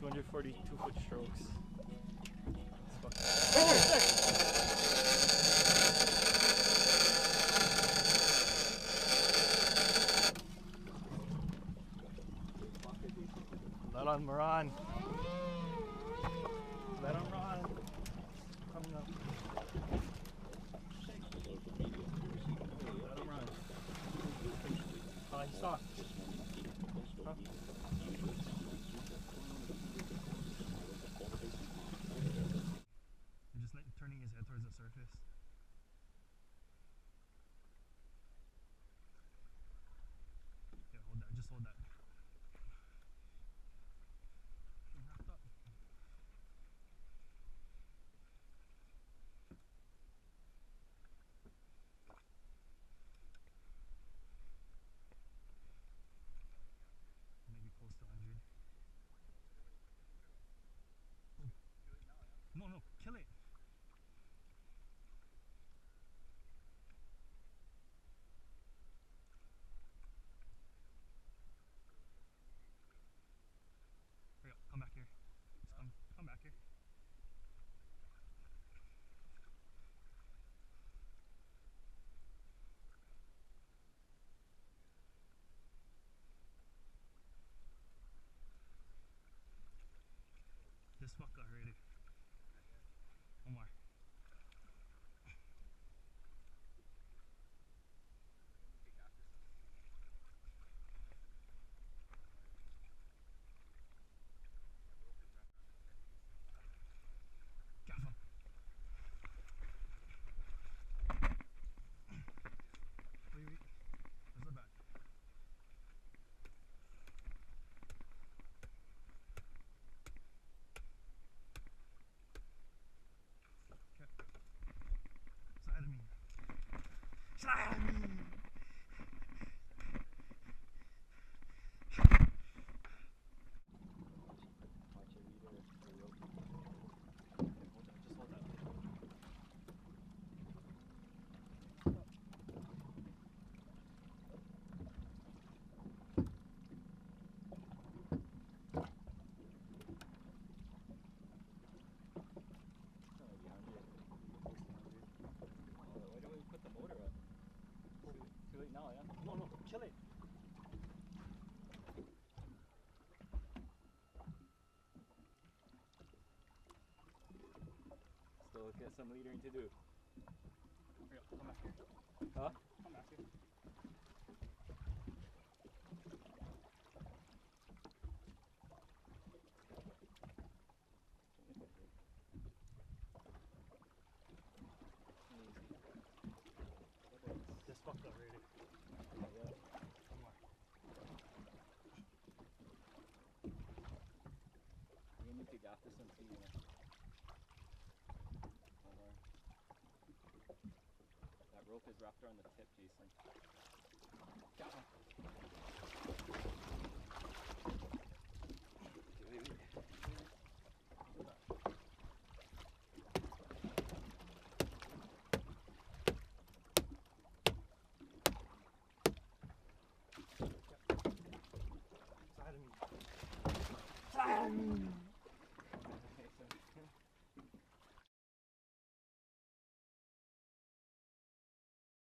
242-foot strokes. Let on Moran. Let him run. Coming up. Let him run. He's soft. Huh? You're just like turning his head towards the surface. Yeah, hold that. Just hold that. Wrapped up. Maybe close to 100. No, no, kill it. Hurry up, come back here. Just come back here. This fuck got ready. One more. Gaff him. Wait. Where's the back? Side of me. Side of me! No, kill it. Still got some leadering to do. Come back here. Huh? Come back here. This fucked up already. You need to gaff this one too, you know. That rope is wrapped around the tip, Jason. Gaff him. Side of me. Side of me.